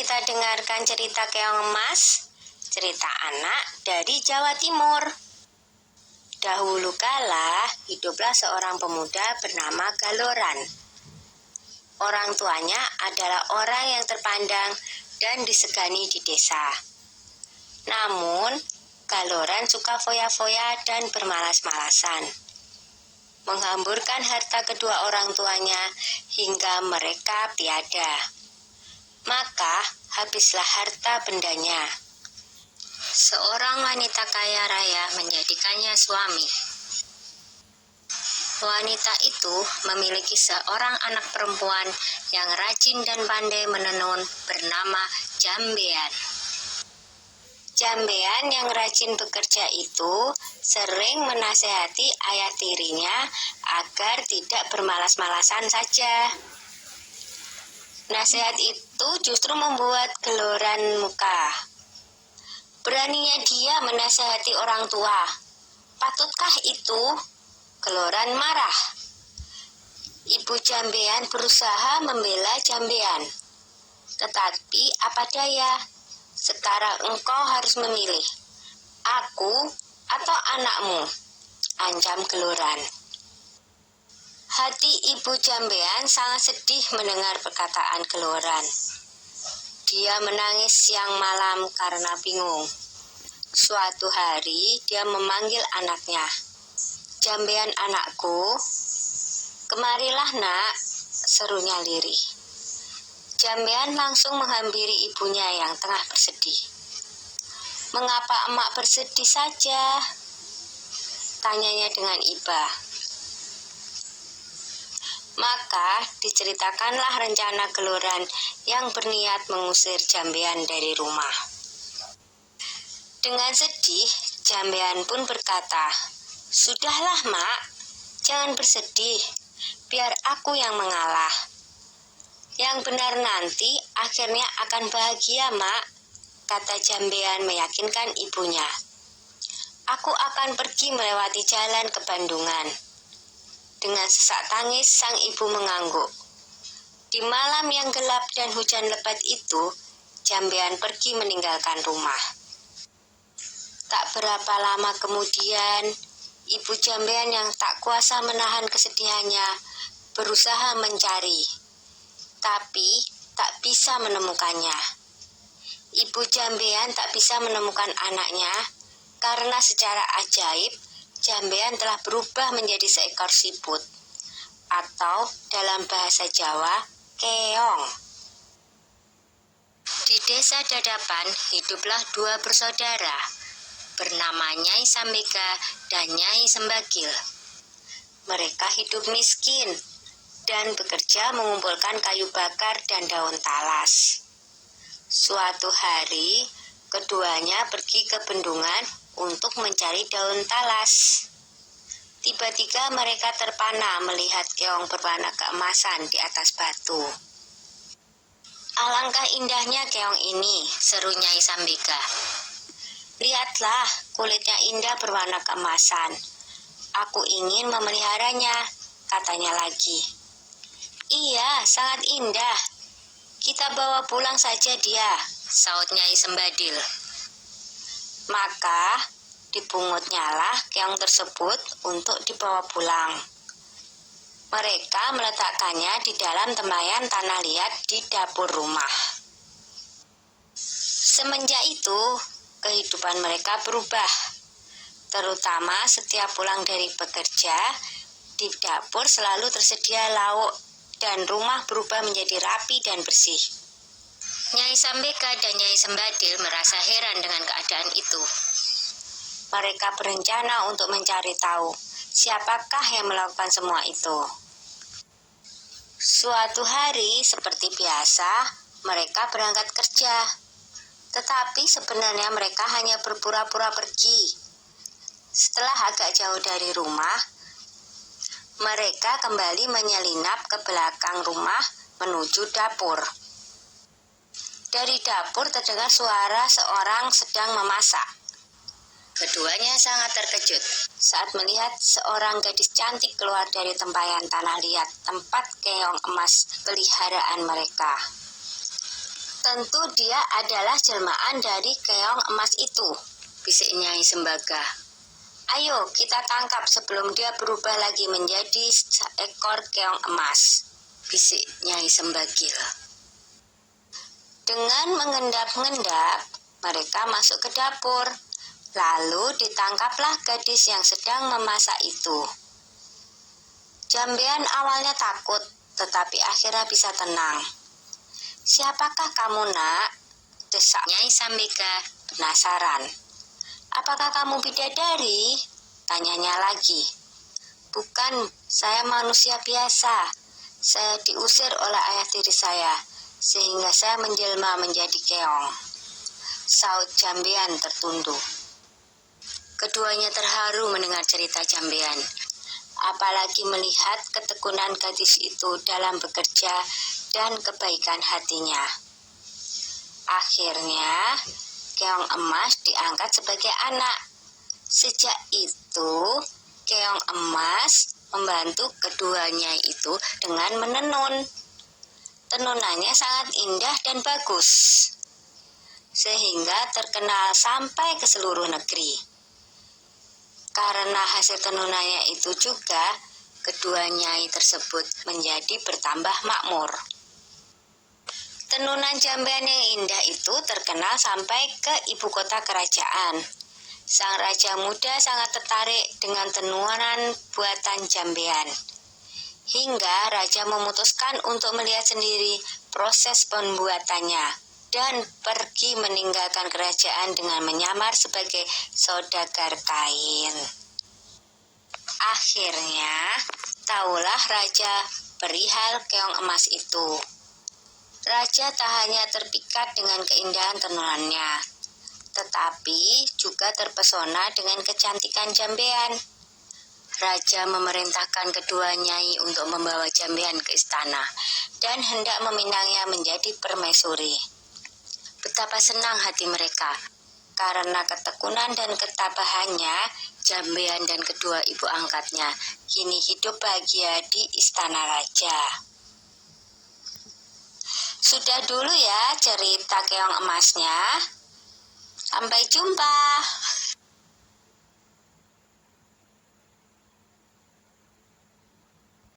kita dengarkan cerita Keong Emas, cerita anak dari Jawa Timur. Dahulu kala, hiduplah seorang pemuda bernama Galoran. Orang tuanya adalah orang yang terpandang dan disegani di desa. Namun, Galoran suka foya-foya dan bermalas-malasan, menghamburkan harta kedua orang tuanya hingga mereka tiada. Maka habislah harta bendanya. Seorang wanita kaya raya menjadikannya suami. Wanita itu memiliki seorang anak perempuan yang rajin dan pandai menenun bernama Jambean. Jambean yang rajin bekerja itu sering menasehati ayah tirinya agar tidak bermalas-malasan saja. Nasihat itu justru membuat Galoran muka. Beraninya dia menasehati orang tua. Patutkah itu? Galoran marah. Ibu Jambean berusaha membela Jambean. Tetapi apa daya, sekarang engkau harus memilih, aku atau anakmu, ancam Galoran. Hati ibu Jambean sangat sedih mendengar perkataan Galoran. Dia menangis siang malam karena bingung. Suatu hari dia memanggil anaknya. Jambean anakku, kemarilah nak, serunya lirih. Jambean langsung menghampiri ibunya yang tengah bersedih. Mengapa emak bersedih saja? Tanyanya dengan iba. Maka diceritakanlah rencana Galoran yang berniat mengusir Jambean dari rumah. Dengan sedih, Jambean pun berkata, "Sudahlah mak, jangan bersedih, biar aku yang mengalah. Yang benar nanti akhirnya akan bahagia mak," kata Jambean meyakinkan ibunya. "Aku akan pergi melewati jalan ke Bandungan." Dengan sesak tangis sang ibu mengangguk. Di malam yang gelap dan hujan lebat itu, Jambean pergi meninggalkan rumah. Tak berapa lama kemudian, ibu Jambean yang tak kuasa menahan kesedihannya berusaha mencari, tapi tak bisa menemukannya. Ibu Jambean tak bisa menemukan anaknya karena secara ajaib Jambean telah berubah menjadi seekor siput, atau dalam bahasa Jawa, keong. Di desa Dadapan hiduplah dua bersaudara, bernama Nyai Sambega dan Nyai Sembagil. Mereka hidup miskin dan bekerja mengumpulkan kayu bakar dan daun talas. Suatu hari, keduanya pergi ke bendungan untuk mencari daun talas. Tiba-tiba mereka terpana melihat keong berwarna keemasan di atas batu. "Alangkah indahnya keong ini," seru Nyai Sambega. "Lihatlah, kulitnya indah berwarna keemasan. Aku ingin memeliharanya," katanya lagi. "Iya, sangat indah. Kita bawa pulang saja dia," saut Nyai Sembadil. Maka dipungutnyalah keong tersebut untuk dibawa pulang. Mereka meletakkannya di dalam tempayan tanah liat di dapur rumah. Semenjak itu, kehidupan mereka berubah. Terutama setiap pulang dari bekerja, di dapur selalu tersedia lauk dan rumah berubah menjadi rapi dan bersih. Nyai Sambega dan Nyai Sembadil merasa heran dengan keadaan itu. Mereka berencana untuk mencari tahu siapakah yang melakukan semua itu. Suatu hari, seperti biasa, mereka berangkat kerja. Tetapi sebenarnya mereka hanya berpura-pura pergi. Setelah agak jauh dari rumah, mereka kembali menyelinap ke belakang rumah menuju dapur. Dari dapur terdengar suara seorang sedang memasak. Keduanya sangat terkejut saat melihat seorang gadis cantik keluar dari tempayan tanah liat tempat keong emas peliharaan mereka. Tentu dia adalah jelmaan dari keong emas itu, bisik Nyai Sembaga. Ayo kita tangkap sebelum dia berubah lagi menjadi seekor keong emas, bisik Nyai Sembagil. Dengan mengendap-endap, mereka masuk ke dapur. Lalu ditangkaplah gadis yang sedang memasak itu. Jambean awalnya takut, tetapi akhirnya bisa tenang. Siapakah kamu, nak? Desak Nyai Sambika penasaran. Apakah kamu bidadari? Tanyanya lagi. Bukan, saya manusia biasa. Saya diusir oleh ayah tiri saya, sehingga saya menjelma menjadi keong. Saut Jambean tertunduk. Keduanya terharu mendengar cerita Jambean, apalagi melihat ketekunan gadis itu dalam bekerja dan kebaikan hatinya. Akhirnya, keong emas diangkat sebagai anak. Sejak itu, keong emas membantu keduanya itu dengan menenun. Tenunannya sangat indah dan bagus, sehingga terkenal sampai ke seluruh negeri. Karena hasil tenunannya itu juga, kedua nyai tersebut menjadi bertambah makmur. Tenunan Jambean yang indah itu terkenal sampai ke ibu kota kerajaan. Sang raja muda sangat tertarik dengan tenunan buatan Jambean. Hingga raja memutuskan untuk melihat sendiri proses pembuatannya dan pergi meninggalkan kerajaan dengan menyamar sebagai saudagar kain. Akhirnya, tahulah raja perihal keong emas itu. Raja tak hanya terpikat dengan keindahan tenunannya, tetapi juga terpesona dengan kecantikan Jambean. Raja memerintahkan kedua nyai untuk membawa Jambean ke istana dan hendak meminangnya menjadi permaisuri. Betapa senang hati mereka, karena ketekunan dan ketabahannya, Jambean dan kedua ibu angkatnya kini hidup bahagia di istana raja. Sudah dulu ya cerita keong emasnya. Sampai jumpa.